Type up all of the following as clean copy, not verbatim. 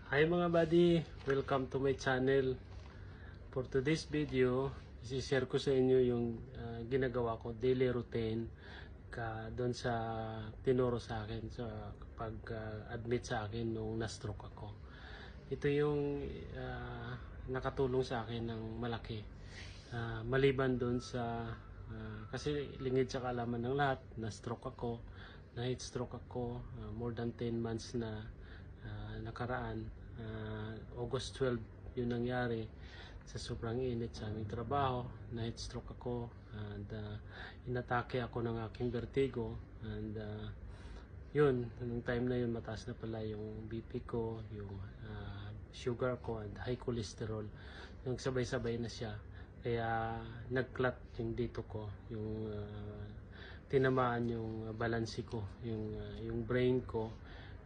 Hi mga buddy, welcome to my channel. For today's video, isi-share ko sa inyo yung ginagawa ko, daily routine doon sa tinuro sa akin sa pag-admit sa akin nung na-stroke ako. Ito yung nakatulong sa akin ng malaki. Maliban doon sa kasi lingid sa kaalaman ng lahat, na-stroke ako, na-heat stroke ako, more than 10 months na nakaraan. August 12 yun nangyari sa sobrang init sa aming trabaho. Na-heat stroke ako and inatake ako ng aking vertigo and yun, nung time na yun mataas na pala yung BP ko, yung sugar ko and high cholesterol. Yung sabay-sabay na siya, kaya nag-clot yung dito ko, yung tinamaan yung balansi ko, yung brain ko,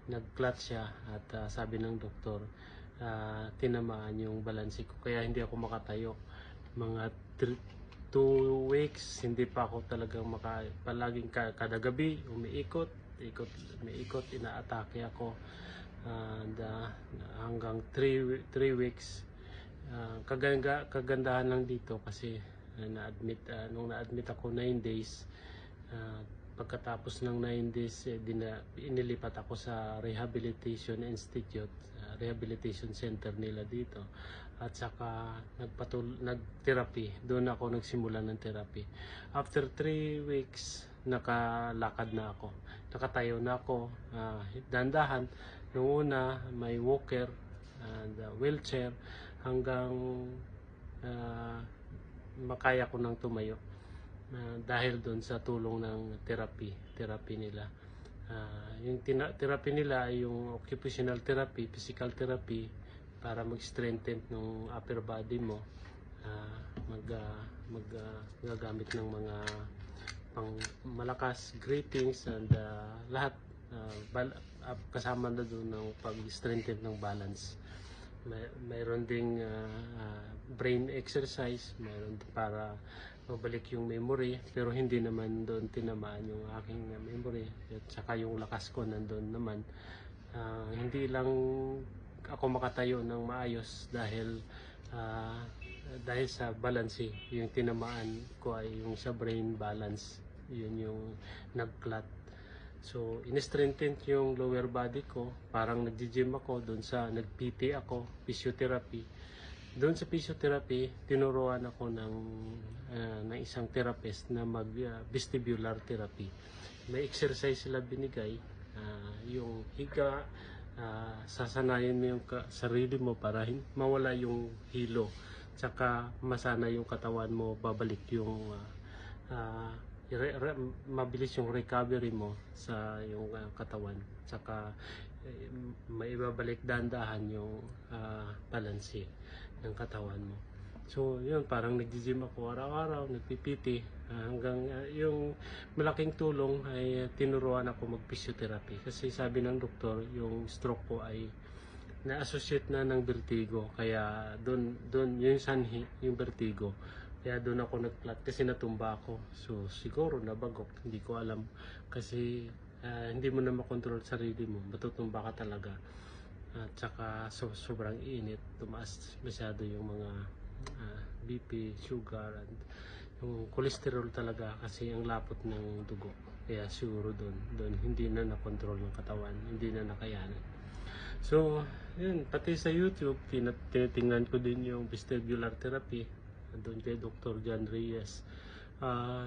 nag-clot siya at sabi ng doktor tinamaan yung balansi ko, kaya hindi ako makatayo mga 2 weeks. Hindi pa ako talagang palaging kada gabi umiikot, inaatake ako and hanggang 3 weeks. Kagandahan lang dito kasi nung na-admit ako 9 days. Pagkatapos ng 9 days, inilipat ako sa Rehabilitation Institute, Rehabilitation Center nila dito. At saka nag-therapy. Doon ako nagsimula ng therapy. After 3 weeks, nakalakad na ako. Nakatayo na ako. Dandahan. Noong una, may walker and wheelchair hanggang makaya ko nang tumayo. Dahil doon sa tulong ng therapy nila. Yung therapy nila ay yung occupational therapy, physical therapy, para mag-strengthen ng upper body mo. Gagamit ng mga pang malakas grating and lahat kasama na doon ng pag-strengthen ng balance. Mayroon ding brain exercise, mayroon para mabalik yung memory, pero hindi naman doon tinamaan yung aking memory at saka yung lakas ko nandun naman. Hindi lang ako makatayo ng maayos dahil sa balance. Yung tinamaan ko ay yung sa brain balance, yun yung nag-clot. So in-strengthen yung lower body ko, parang nag-gym ako doon sa nag-PT ako, physiotherapy. Doon sa physiotherapy, tinuruan ako ng isang therapist na vestibular therapy. May exercise sila binigay, yung higa, sasanayin mo yung sarili mo para mawala yung hilo, tsaka masana yung katawan mo, babalik yung mabilis yung recovery mo sa yung katawan, tsaka may ibabalik dahan-dahan yung balanse ng katawan mo. So yun, parang nag-gym ako araw-araw, nagpipiti hanggang yung malaking tulong ay tinuruan ako mag-physiotherapy kasi sabi ng doktor yung stroke ko ay na-associate na ng vertigo, kaya doon yung sanhi, yung vertigo, kaya doon ako nag-clot kasi natumba ako. So siguro nabagok, hindi ko alam kasi hindi mo na makontrol sarili mo, matutumba ka talaga. At saka sobrang init, tumaas masyado yung mga BP, sugar, and yung cholesterol talaga kasi ang lapot ng dugo. Kaya siguro doon hindi na nakontrol ng katawan, hindi na nakayanan. So yun, pati sa YouTube tinitingnan ko din yung vestibular therapy doon kay Dr. John Reyes.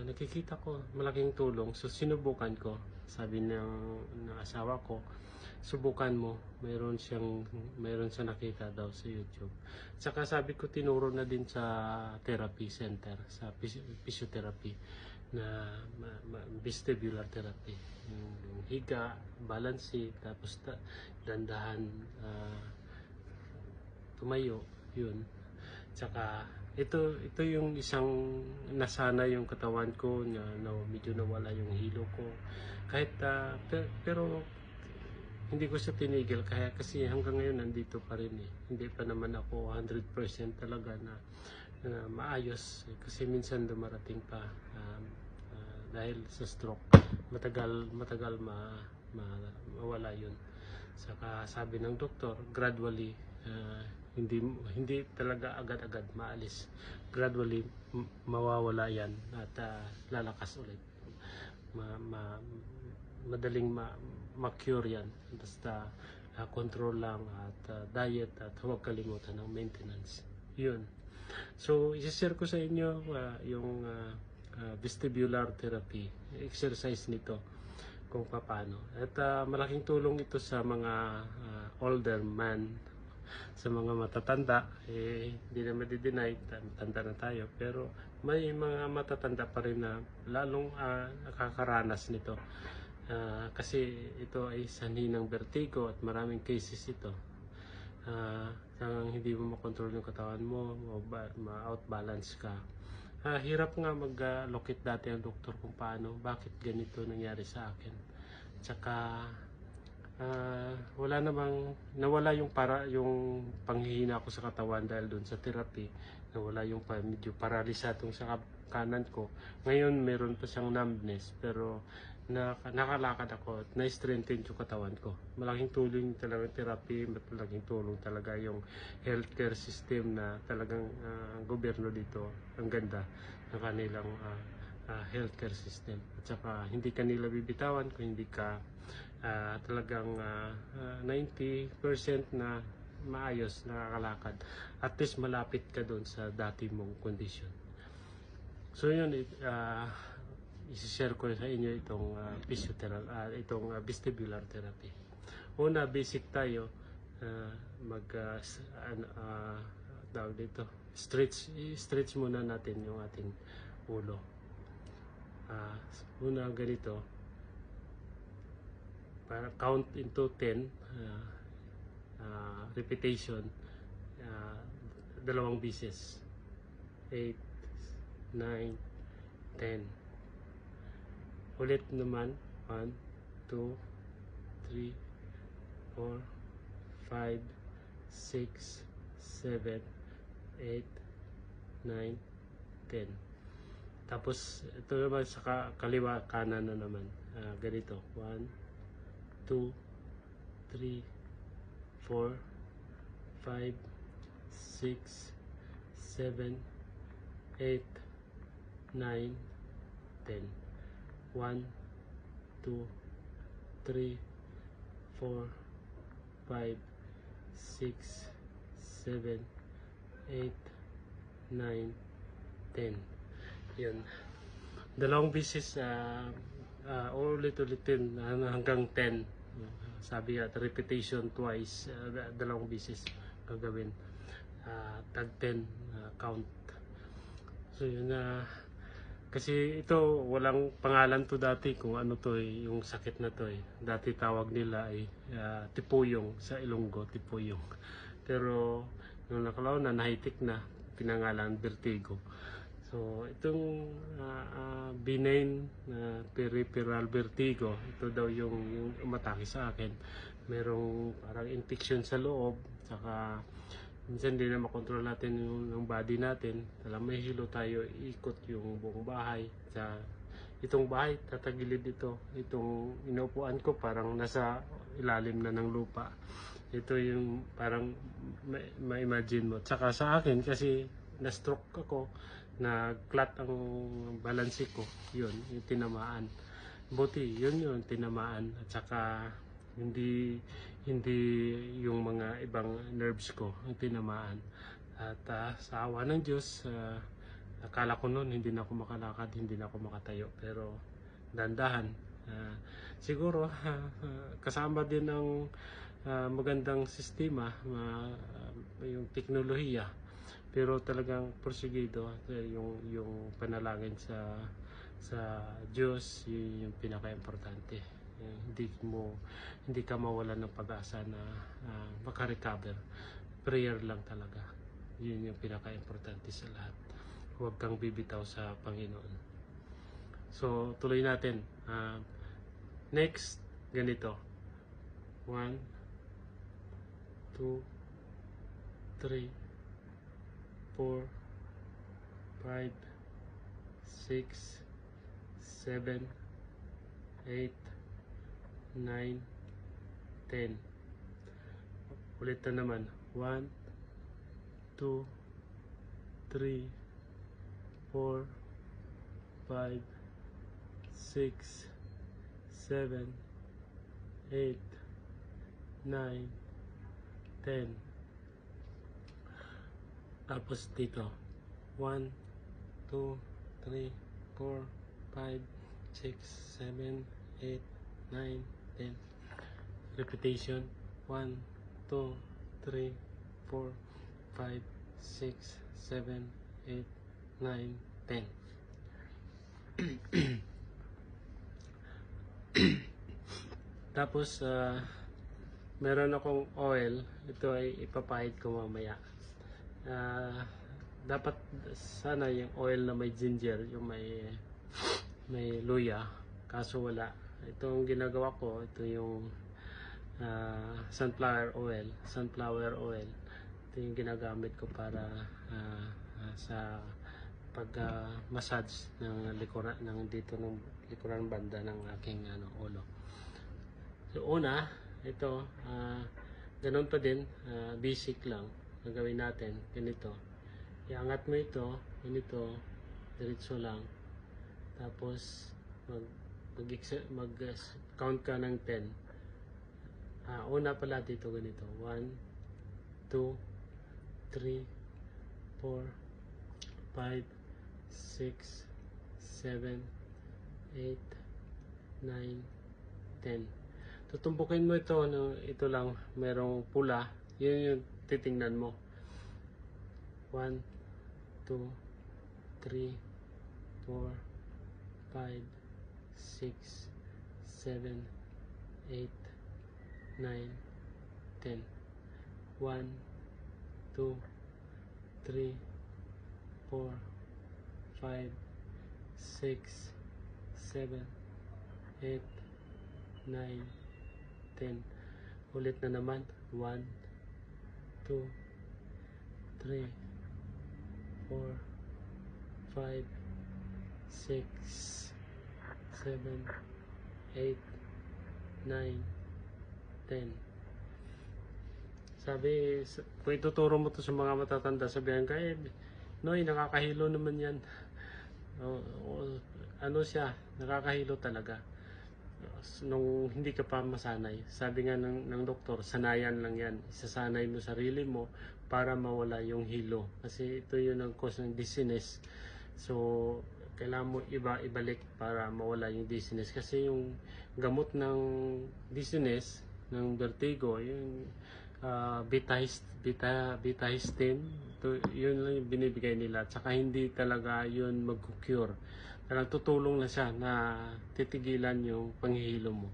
Nakikita ko malaking tulong, so sinubukan ko. Sabi ng asawa ko, subukan mo, mayroon siyang nakita daw sa YouTube. Saka sabi ko, tinuro na din sa therapy center, sa physiotherapy na vestibular therapy, yung higa, balance, tapos dandahan tumayo, yun. Tsaka ito yung isang nasana yung katawan ko na medyo nawala yung hilo ko kahit pero hindi ko siya tinigil kasi hanggang ngayon nandito pa rin Hindi pa naman ako 100% talaga na maayos kasi minsan dumarating pa dahil sa stroke matagal mawala yun. Saka sabi ng doktor, gradually, hindi hindi talaga agad-agad maalis. Gradually mawawala yan at lalakas ulit. Madaling ma-cure yan. Basta control lang at diet at huwag kalimutan ng maintenance. Yun. So, isi-share ko sa inyo yung vestibular therapy, exercise nito kung paano. At malaking tulong ito sa mga older man, sa mga matatanda. Hindi na madi-deny, matanda na tayo, pero may mga matatanda pa rin na lalong nakakaranas nito. Kasi ito ay sanhi ng vertigo at maraming cases ito. Talagang hindi mo makontrol yung katawan mo, ma-outbalance ka. Hirap nga mag-locate dati ang doktor kung paano, bakit ganito nangyari sa akin. Tsaka wala namang nawala yung panghihina ko sa katawan dahil doon sa therapy. Nawala yung medyo paralisatong sa kanan ko. Ngayon meron pa siyang numbness, pero nakalakad ako at na-strengthen yung katawan ko. Malaking tulong talaga yung therapy, malaking tulong talaga yung healthcare system na talagang ang gobyerno dito, ang ganda ng kanilang healthcare system. At saka hindi ka nila bibitawan kung hindi ka talagang 90% na maayos, nakakalakad. At least malapit ka doon sa dati mong condition. So yun, isi-share ko sa inyo itong itong vestibular therapy. Una, basic tayo, tawag dito, stretch muna natin yung ating ulo. Una, ganito, para count into 10 repetition, 2 beses, 8, 9, 10. Ulit naman, 1, 2, 3, 4, 5, 6, 7, 8, 9, 10. Tapos ito naman sa kaliwa, kanan na naman, ganito, 1, 2, 3, 4, 5, 6, 7, 8, 9, 10. 1, 2, 3, 4, 5, 6, 7, 8, 9, 10. Yun. 2 beses ulit-ulitin hanggang 10. Sabi at repetition twice, 2 beses gagawin. Tag 10 count. So yun kasi ito walang pangalan to dati kung ano to yung sakit na to Dati tawag nila ay tipuyong sa Ilonggo, tipuyong. Pero nung nakalaon na nahitik na, pinangalan vertigo. So itong benign peripheral vertigo, ito daw yung umatake sa akin. Merong parang infection sa loob, saka minsan hindi na makontrol natin yung body natin. May hilo tayo, ikot yung buong bahay. Itong bahay, tatagilid ito. Itong inuupuan ko parang nasa ilalim na ng lupa. Ito yung parang ma-imagine mo. Tsaka sa akin kasi na-stroke ako, na-clot ang balansi ko. Yun, yung tinamaan. Buti, yun tinamaan. At saka hindi yung mga ibang nerves ko ang tinamaan. At sa awa ng Diyos, akala ko noon hindi na ako makalakad, hindi na ako makatayo, pero dandahan. Siguro kasama din ng magandang sistema, yung teknolohiya, pero talagang porsigido, yung panalangin sa Diyos, yung pinaka-importante. Hindi ka mawalan ng pag-asa na makarecover. Prayer lang talaga, yun yung pinaka-importante sa lahat. Huwag kang bibitaw sa Panginoon. So tuloy natin. Next, ganito, 1, 2, 3, 4, 5, 6, 7, 8, 9, 10. Ulit na naman. 1, 2, 3, 4, 5, 6, 7, 8, 9, 10. Tapos dito. 1, 2, 3, 4, 5, 6, 7, 8, 9, 10. Repetition. 1, 2, 3, 4, 5, 6, 7, 8, 9, 10. Tapos, meron akong oil. Ito ay ipapahid ko mamaya. Dapat sana yung oil na may ginger, yung may luya. Kaso wala. Ito ang ginagawa ko. Ito yung sunflower oil. Ito yung ginagamit ko para sa pag-massage ng likuran dito ng likuran banda ng aking ulo. So una, ito ganun pa din, basic lang gagawin natin. Ganito, iangat mo ito, ganito, diretso lang. Tapos mag count ka ng 10. Una pala dito ganito, 1, 2, 3, 4, 5, 6, 7, 8, 9, 10. Tutumbukin mo ito, ito lang, merong pula, yun yung titingnan mo. 1, 2, 3, 4, 5, 6, 7, 8, 9, 10. 1, 2, 3, 4, 5, 6, 7, 8, 9, 10. Ulit na naman. 1, 2, 3, 4, 5, 6, 7, 8, 9, 10. Sabi, kung ituturo mo to sa mga matatanda, sabihan ka, Noy, nakakahilo naman yan. Ano siya, nakakahilo talaga. Nung hindi ka pa masanay, sabi nga ng doktor, sanayan lang yan. Isasanay mo sarili mo para mawala yung hilo. Kasi ito yun ang cause ng dizziness. So, kailangan mo ibalik para mawala yung dizziness. Kasi yung gamot ng dizziness, ng vertigo, yung betahistine, yun lang yung binibigay nila. Tsaka hindi talaga yun mag-cure. Talagang tutulong na siya na titigilan yung panghihilo mo.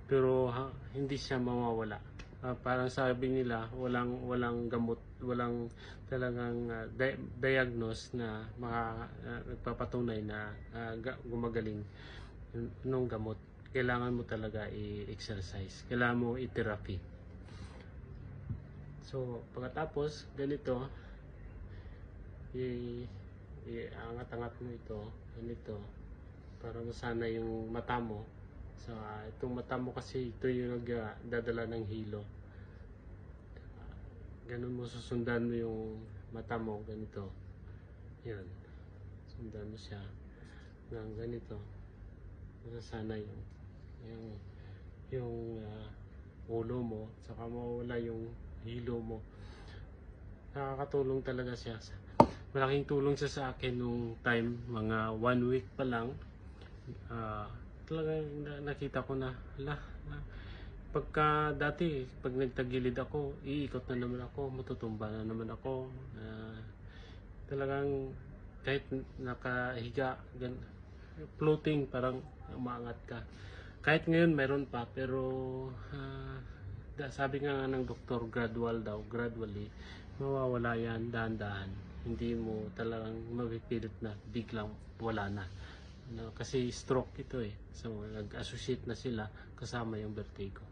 Pero hindi siya mawawala. Parang sabi nila, walang gamot, walang talagang diagnose na nagpapatunay na gumagaling nung gamot. Kailangan mo talaga i-exercise. Kailangan mo i-therapy. So, pagkatapos, ganito, iangat-angat mo ito, ganito, para masana yung mata mo. So, itong mata mo kasi ito yung nagdadala ng hilo. Ganun mo, susundan mo yung mata mo, ganito. Yan. Sundan mo siya ng ganito. Masasana yung ulo mo, saka mawala yung hilo mo. Nakakatulong talaga siya. Malaking tulong siya sa akin nung time, mga 1 week pa lang. Talagang nakita ko na, pagka dati, pag nagtagilid ako, iikot na naman ako, matutumba na naman ako. Talagang kahit nakahiga, floating, parang umaangat ka. Kahit ngayon meron pa, pero sabi nga ng doktor, gradually, mawawala yan, dahan-dahan. Hindi mo talagang mapipilit na biglang wala na. Kasi stroke ito So, nag-associate na sila kasama yung vertigo.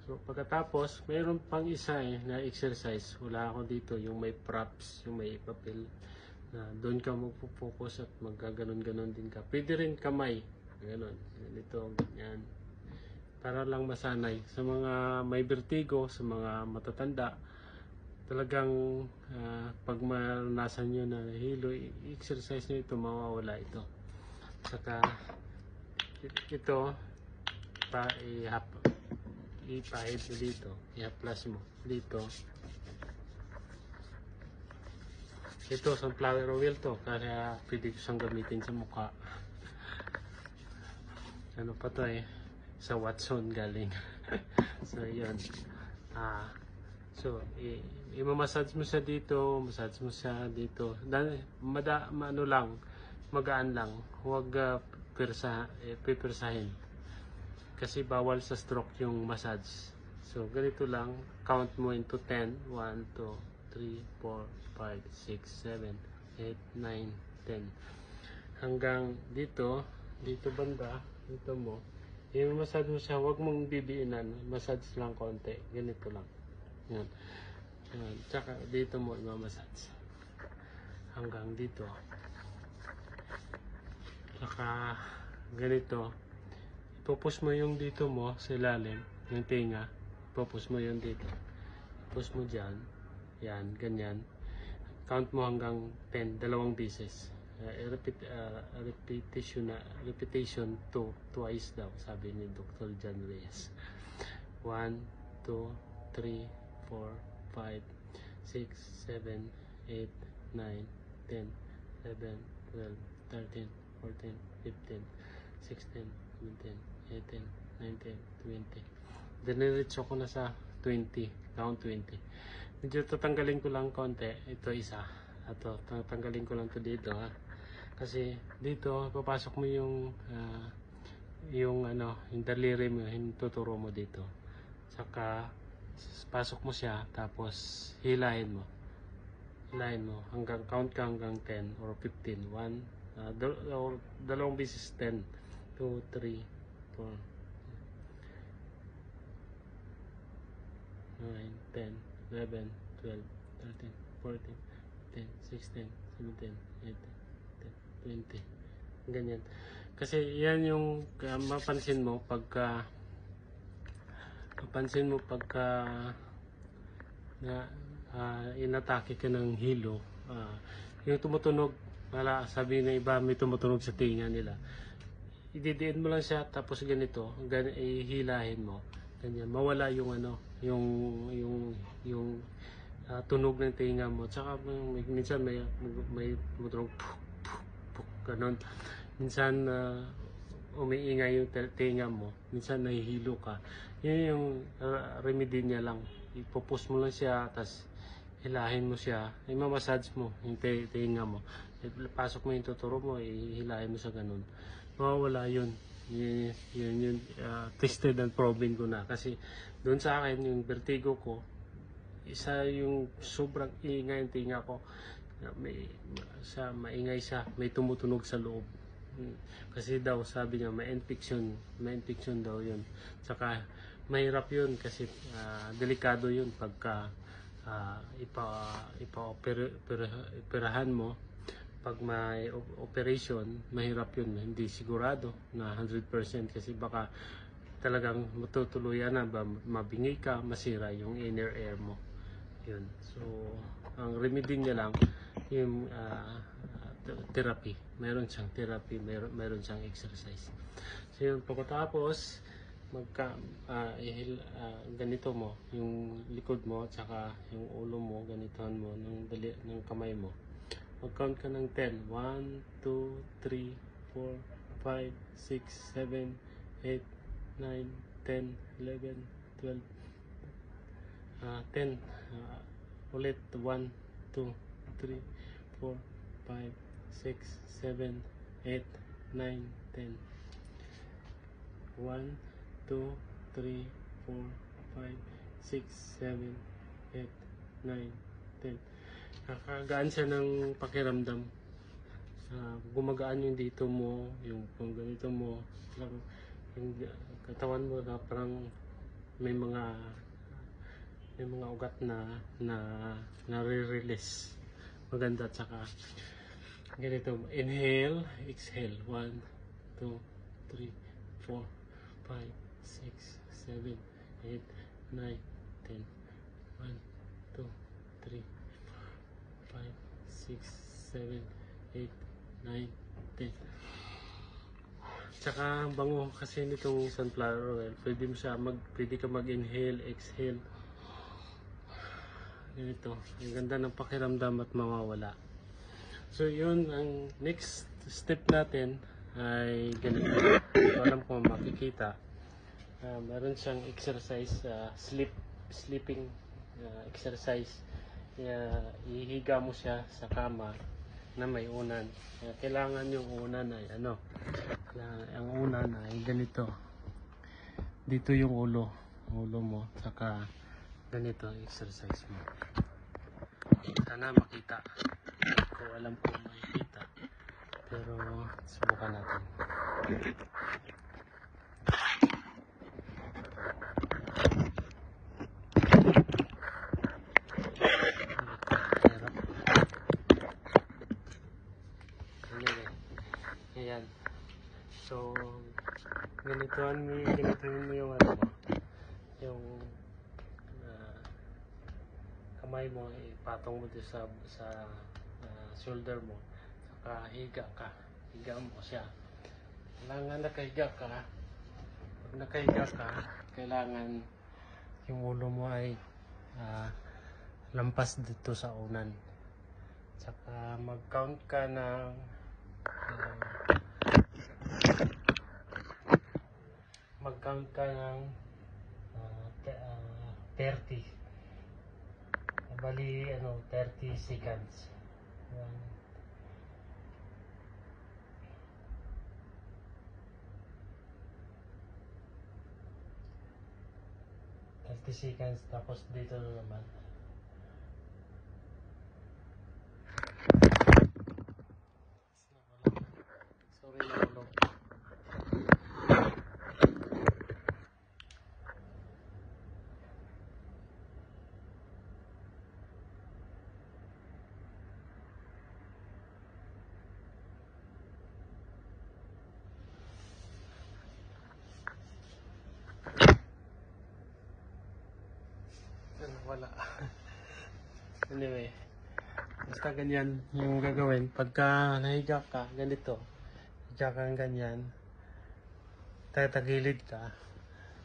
So, pagkatapos, mayroon pang isa na exercise. Wala ako dito, yung may props, yung may papel. Doon ka magpo-focus at magkaganon-ganon din ka. Pwede rin kamay. Ganon. Ganito, ganyan. para lang masanay. Sa mga may vertigo, sa mga matatanda, talagang pag maranasan nyo na hilo, exercise nyo ito, mawawala ito. Saka ito, ipahid mo dito, i-plus mo dito. Ito, sunflower oil to, kaya pwede ko siyang gamitin sa mukha. Ano pa to sa Watson galing. So yun, so i-massage mo siya dito, massage mo siya dito. Ano lang, magaan lang, huwag pipirsahin kasi bawal sa stroke yung massage. So ganito lang, count mo into 10. 1, 2, 3, 4, 5, 6, 7, 8, 9, 10 hanggang dito banda, dito mo i-massage mo siya, huwag mong bibiinan, massage lang konti, ganito lang. Yan. Tsaka dito mo i-massage hanggang dito. Tsaka ganito, ipupush mo yung dito mo sa ilalim, yung tinga, ipupush mo yung dito, push mo dyan, yan, ganyan. Count mo hanggang 10, dalawang beses. Repetition twice daw, sabi ni Dr. John Reyes. 1, 2, 3, 4, 5, 6, 7, 8, 9, 10, 11, 12, 13, 14, 15, 16, 17, 18, 19, 20. Diniretso ko na sa 20, count 20. Medyo tatanggalin ko lang konti, ito isa. Ato, tatanggalin ko lang to dito kasi dito papasok mo yung yung daliri mo, tuturo mo dito. Saka pasok mo siya, tapos hilahin mo hanggang count ka hanggang 10 or 15. Dalawang beses 10, 2, 3, 4, 9, 10, 11, 12, 13, 14, 16, 17, 18, 20. Ganyan. Kasi yan yung mapansin mo pagka inatake ka ng hilo, yung tumutunog, sabi ng iba may tumutunog sa tinga nila, ididiin mo lang siya, tapos ganito, ihilahin mo, ganyan, mawala yung tunog ng tinga mo. Tsaka minsan may tumutunog puk, puk, puk, ganon. Minsan umiingay yung tinga mo, minsan nahihilo ka. Yun yung remedy niya lang. Ipupus mo lang siya, tas hilahin mo siya, i-massage mo yung tinga mo, pasok mo yung tuturo mo, ihilahin mo sa ganun, mawawala yun. Yun tested and proven ko na, kasi doon sa akin yung vertigo ko, isa yung sobrang ingay ng tinga ko, maingay siya, may tumutunog sa loob. Kasi daw sabi niya may infection daw yun. Saka mahirap yun kasi delikado yun pagka ipa-operahan mo. Pag may operation, mahirap yun, hindi sigurado na 100% kasi baka talagang matutuluyan na, mabingi ka, masira yung inner air mo. Yun. So, ang remedy niya lang yung therapy. Meron siyang therapy, meron siyang exercise. So, yun, pagkatapos ganito mo yung likod mo, tsaka yung ulo mo, ganitohan mo ng kamay mo. Mag-count ka ng 10. 1, 2, 3, 4, 5, 6, 7, 8, 9, 10, 11, 12, 10. Ulit. 1, 2, 3, 4, 5, 6, 7, 8, 9, 10. 1, 2, 3, 4, 5, 6, 7, 8, 9, 10. Nakakagaan siya ng pakiramdam. Gumagaan yung dito mo, yung kung ganito mo, yung katawan mo na parang may mga ugat na nare-release. Maganda. Tsaka ganito, inhale, exhale. 1, 2, 3, 4, 5, 6, 7, 8, 9, 10. 1, 2, 3, 5, 6, 7, 8, 9, 10. Tsaka ang bango kasi nitong sunflower oil, pwede ka mag-inhale, exhale. Ganito, ang ganda ng pakiramdam at mawawala. So yun, ang next step natin ay ganito. So, alam ko makikita. Meron siyang exercise, sleeping exercise. Ihiga mo siya sa kama na may unan. Kailangan yung unan ay ang unan ay ganito. Dito yung ulo mo, saka ganito ang exercise mo. Sana makita. Ko alam kung makikita, pero subukan natin. Ayan. So, ganituin mo yung yung kamay mo, ipatong mo dito sa shoulder mo, saka higa mo siya. Kailangan nakahiga ka. Pag nakahiga ka, kailangan yung ulo mo ay lampas dito sa unan. Saka mag-count ka ng 30. Bali 30 seconds. 30 seconds, tapos dito na naman. Sorry na ulo. Wala. Anyway, basta ganyan yung gagawin. Pagka nahiga ka, ganito. Higa kang ganyan. Tatagilid ka.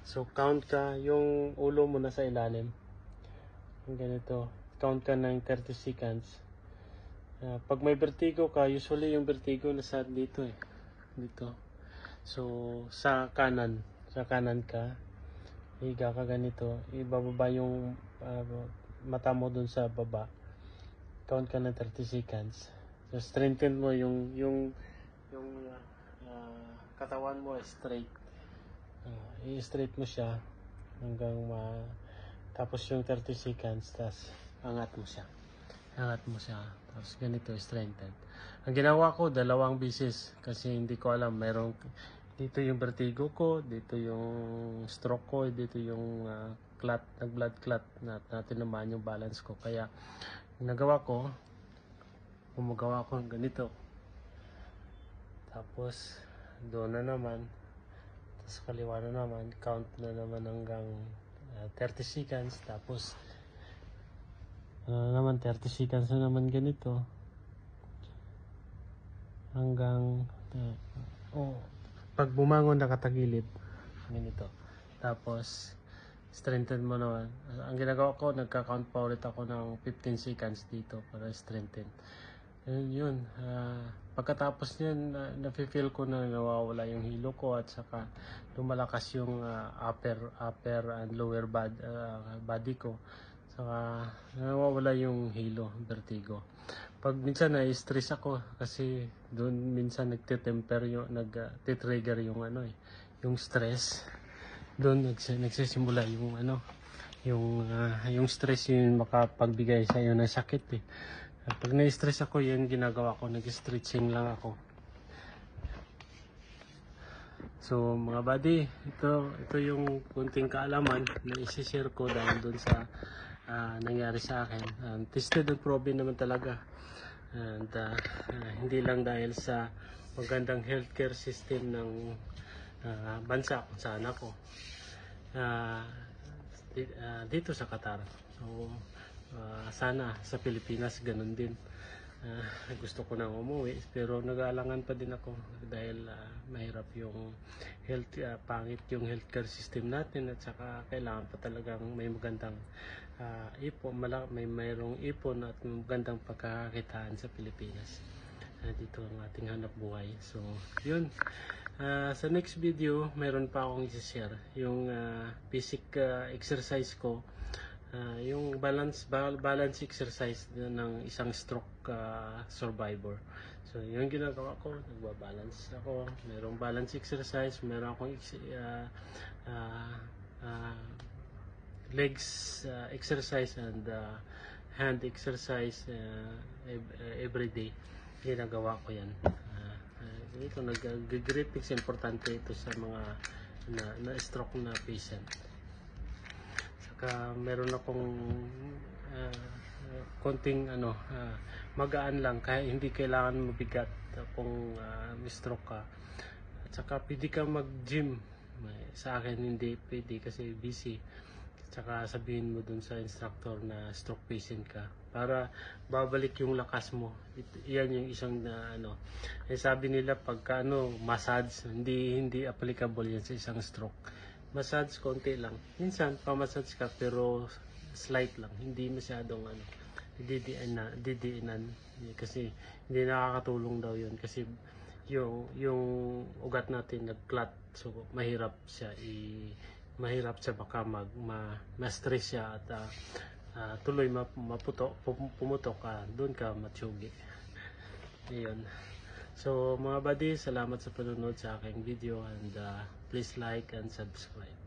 So, count ka. Yung ulo mo nasa ilalim. Ganito. Count ka ng 30 seconds. Pag may vertigo ka, usually yung vertigo nasa dito eh. Dito. So, sa kanan. Sa kanan ka. Higa ka ganito. Ibababa yung mata mo dun sa baba. Count ka ng 30 seconds. So, strengthen mo yung katawan mo straight. I-straight mo siya hanggang tapos yung 30 seconds, tapos angat mo siya. Tapos ganito, strengthen. Ang ginawa ko, 2 beses kasi hindi ko alam, merong dito yung vertigo ko, dito yung stroke ko, dito yung blood clot na tinamaan yung balance ko. Kaya nagawa ko, gumagawa ko ganito. Tapos doon na naman, tapos kaliwa na naman, count na naman hanggang 30 seconds. Tapos naman 30 seconds na naman ganito hanggang pag bumangon nakatagilid ganito. Tapos strengthen mo naman. Ang ginagawa ko, nagka-count pa ulit ako ng 15 seconds dito para strengthen. Yun. Pagkatapos niyan, nafe-feel ko na nawawala yung hilo ko at saka lumalakas yung upper and lower body ko. Saka nawawala yung hilo, vertigo. Pag minsan na-stress ako kasi doon minsan nagtitrigger yung yung stress. Doon nagsisimula yung stress, yung makapagbigay sa iyo ng sakit eh. Pag na-stress ako, yan ginagawa ko, nag-stretching lang ako. So mga buddy, ito yung kunting kaalaman na isi-share ko dahil doon sa nangyari sa akin. Tested and proven naman talaga. And hindi lang dahil sa magandang healthcare system bansa kung saan ako. Dito sa Qatar. So, sana sa Pilipinas ganun din. Gusto ko nang umuwi pero nag-aalangan pa din ako dahil mahirap yung pangit yung healthcare system natin at saka kailangan pa talagang may magandang mayroong ipon at magandang pagkakakitaan sa Pilipinas. Dito ang ating hanap buhay. So, yun. Sa next video, meron pa akong i-share yung basic exercise ko. Yung balance exercise ng isang stroke survivor. So, yung ginagawa ko, nagbabalance ako. Merong balance exercise, meron akong legs exercise and hand exercise every day. Ginagawa ko yan. Ito, nag-greetings, importante ito sa mga na-stroke na patient. Meron akong konting magaan lang, kaya hindi kailangan mabigat kung stroke ka. At saka pwede ka mag-gym. Sa akin hindi pwede kasi busy. At saka sabihin mo dun sa instructor na stroke patient ka para babalik yung lakas mo. Yan yung isang sabi nila pagka massage, hindi applicable yan sa isang stroke. Massage konti lang. Minsan pa-massage ka pero slight lang. Hindi masyadong didiinan. Kasi hindi nakakatulong daw 'yun kasi yung ugat natin nag-clot. So mahirap siya baka ma-stress siya at tuloy pumutok ka, doon ka matsugi. Ayun. So mga buddy, salamat sa panonood sa aking video and please like and subscribe.